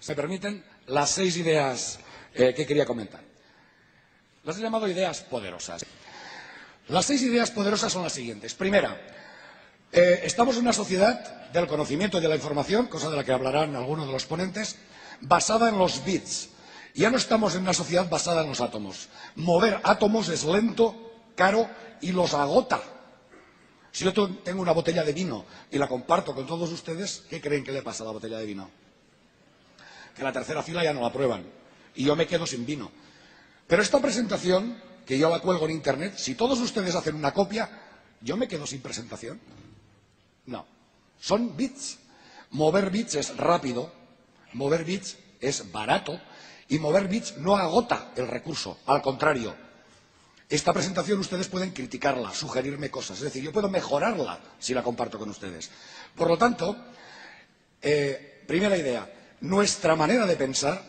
Si me permiten, las 6 ideas que quería comentar. Las he llamado ideas poderosas. Las 6 ideas poderosas son las siguientes. Primera, estamos en una sociedad del conocimiento y de la información, cosa de la que hablarán algunos de los ponentes, basada en los bits. Ya no estamos en una sociedad basada en los átomos. Mover átomos es lento, caro y los agota. Si yo tengo una botella de vino y la comparto con todos ustedes, ¿qué creen que le pasa a la botella de vino? Que la tercera fila ya no la prueban y yo me quedo sin vino. Pero esta presentación, que yo la cuelgo en Internet, si todos ustedes hacen una copia, ¿yo me quedo sin presentación? No. Son bits. Mover bits es rápido, mover bits es barato y mover bits no agota el recurso. Al contrario, esta presentación ustedes pueden criticarla, sugerirme cosas. Es decir, yo puedo mejorarla si la comparto con ustedes. Por lo tanto, primera idea, nuestra manera de pensar,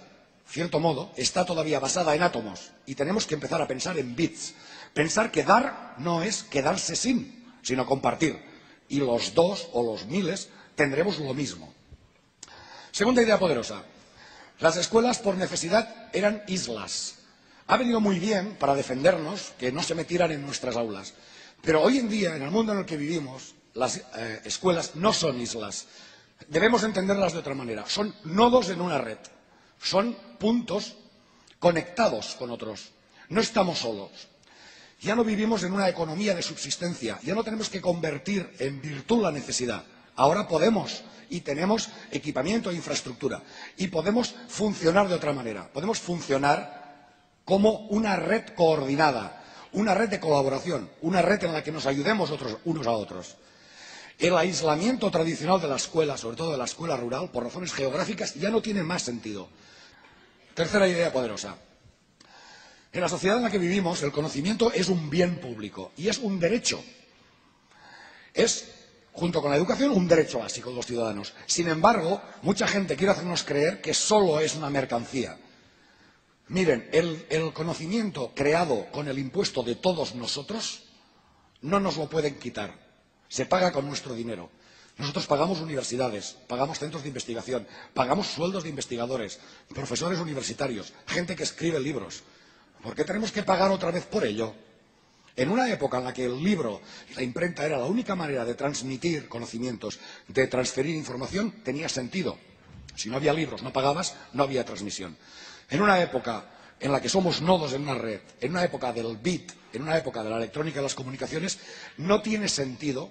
cierto modo, está todavía basada en átomos y tenemos que empezar a pensar en bits. Pensar que dar no es quedarse sin, sino compartir. Y los dos o los miles tendremos lo mismo. Segunda idea poderosa. Las escuelas por necesidad eran islas. Ha venido muy bien para defendernos que no se metieran en nuestras aulas. Pero hoy en día, en el mundo en el que vivimos, las escuelas no son islas. Debemos entenderlas de otra manera. Son nodos en una red. Son puntos conectados con otros. No estamos solos. Ya no vivimos en una economía de subsistencia. Ya no tenemos que convertir en virtud la necesidad. Ahora podemos y tenemos equipamiento e infraestructura. Y podemos funcionar de otra manera. Podemos funcionar como una red coordinada, una red de colaboración, una red en la que nos ayudemos unos a otros. El aislamiento tradicional de la escuela, sobre todo de la escuela rural, por razones geográficas, ya no tiene más sentido. Tercera idea poderosa. En la sociedad en la que vivimos, el conocimiento es un bien público y es un derecho. Es, junto con la educación, un derecho básico de los ciudadanos. Sin embargo, mucha gente quiere hacernos creer que solo es una mercancía. Miren, el conocimiento creado con el impuesto de todos nosotros no nos lo pueden quitar. Se paga con nuestro dinero. Nosotros pagamos universidades, pagamos centros de investigación, pagamos sueldos de investigadores, profesores universitarios, gente que escribe libros. ¿Por qué tenemos que pagar otra vez por ello? En una época en la que el libro y la imprenta era la única manera de transmitir conocimientos, de transferir información, tenía sentido. Si no había libros, no pagabas, no había transmisión. En una época en la que somos nodos en una red, en una época del bit, en una época de la electrónica y las comunicaciones, no tiene sentido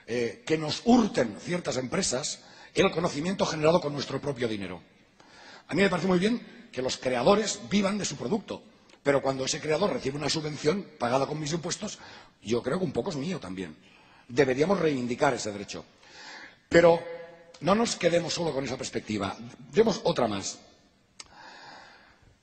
que nos hurten ciertas empresas el conocimiento generado con nuestro propio dinero. A mí me parece muy bien que los creadores vivan de su producto, pero cuando ese creador recibe una subvención pagada con mis impuestos, yo creo que un poco es mío también. Deberíamos reivindicar ese derecho. Pero no nos quedemos solo con esa perspectiva, demos otra más.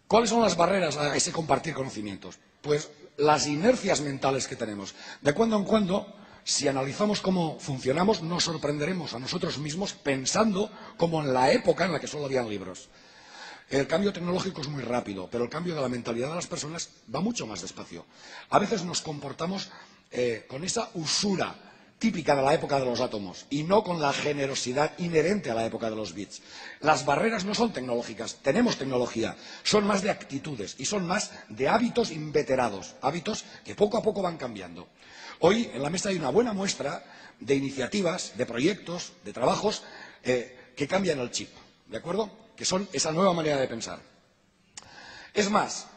¿Cuáles son las barreras a ese compartir conocimientos? Pues las inercias mentales que tenemos. De cuando en cuando, si analizamos cómo funcionamos, nos sorprenderemos a nosotros mismos pensando como en la época en la que solo habían libros. El cambio tecnológico es muy rápido, pero el cambio de la mentalidad de las personas va mucho más despacio. A veces nos comportamos con esa usura típica de la época de los átomos y no con la generosidad inherente a la época de los bits. Las barreras no son tecnológicas, tenemos tecnología, son más de actitudes y son más de hábitos inveterados, hábitos que poco a poco van cambiando. Hoy en la mesa hay una buena muestra de iniciativas, de proyectos, de trabajos que cambian el chip, ¿de acuerdo? Que son esa nueva manera de pensar. Es más,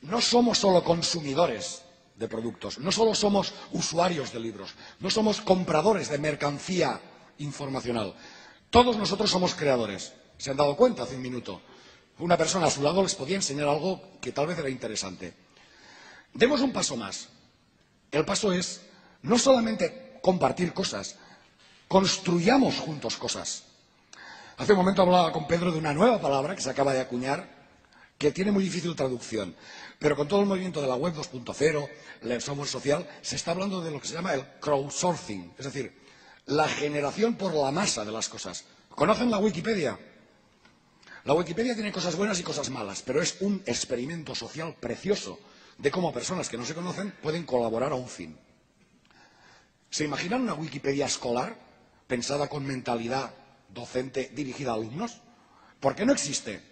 no somos solo consumidores de productos, no solo somos usuarios de libros, no somos compradores de mercancía informacional. Todos nosotros somos creadores. ¿Se han dado cuenta hace un minuto? Una persona a su lado les podía enseñar algo que tal vez era interesante. Demos un paso más. El paso es no solamente compartir cosas, construyamos juntos cosas. Hace un momento hablaba con Pedro de una nueva palabra que se acaba de acuñar, que tiene muy difícil traducción, pero con todo el movimiento de la web 2.0, el software social, se está hablando de lo que se llama el crowdsourcing, es decir, la generación por la masa de las cosas. ¿Conocen la Wikipedia? La Wikipedia tiene cosas buenas y cosas malas, pero es un experimento social precioso de cómo personas que no se conocen pueden colaborar a un fin. ¿Se imaginan una Wikipedia escolar pensada con mentalidad docente dirigida a alumnos? Porque no existe.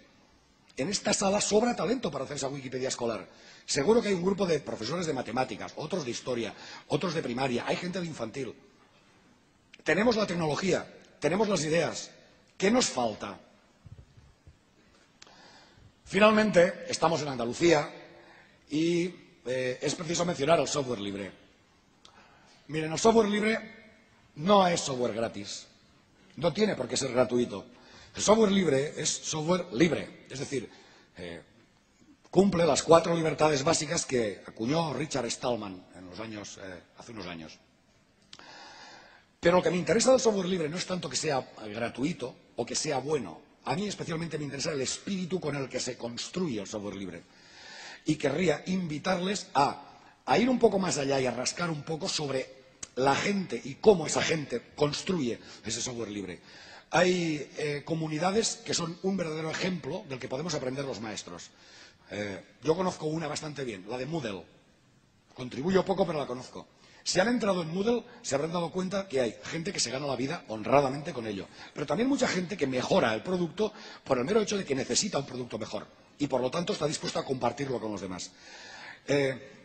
En esta sala sobra talento para hacer esa Wikipedia escolar. Seguro que hay un grupo de profesores de matemáticas, otros de historia, otros de primaria, hay gente de infantil. Tenemos la tecnología, tenemos las ideas. ¿Qué nos falta? Finalmente, estamos en Andalucía y es preciso mencionar el software libre. Miren, el software libre no es software gratis. No tiene por qué ser gratuito. El software libre es software libre, es decir, cumple las 4 libertades básicas que acuñó Richard Stallman hace unos años. Pero lo que me interesa del software libre no es tanto que sea gratuito o que sea bueno. A mí especialmente me interesa el espíritu con el que se construye el software libre. Y querría invitarles a ir un poco más allá y a rascar un poco sobre la gente y cómo esa gente construye ese software libre. Hay comunidades que son un verdadero ejemplo del que podemos aprender los maestros. Yo conozco una bastante bien, la de Moodle. Contribuyo poco, pero la conozco. Si han entrado en Moodle, se habrán dado cuenta que hay gente que se gana la vida honradamente con ello. Pero también mucha gente que mejora el producto por el mero hecho de que necesita un producto mejor. Y por lo tanto está dispuesto a compartirlo con los demás.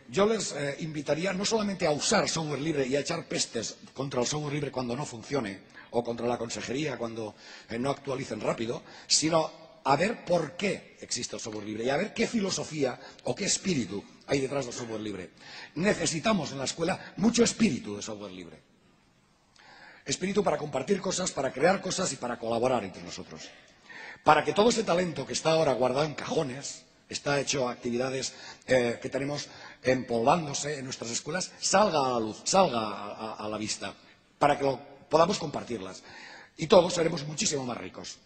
Yo les invitaría no solamente a usar software libre y a echar pestes contra el software libre cuando no funcione, o contra la consejería cuando no actualicen rápido, sino a ver por qué existe el software libre y a ver qué filosofía o qué espíritu hay detrás del software libre. Necesitamos en la escuela mucho espíritu de software libre. Espíritu para compartir cosas, para crear cosas y para colaborar entre nosotros. Para que todo ese talento que está ahora guardado en cajones, está hecho a actividades que tenemos empolvándose en nuestras escuelas, salga a la luz, salga a la vista, para que podamos compartirlas. Y todos seremos muchísimo más ricos.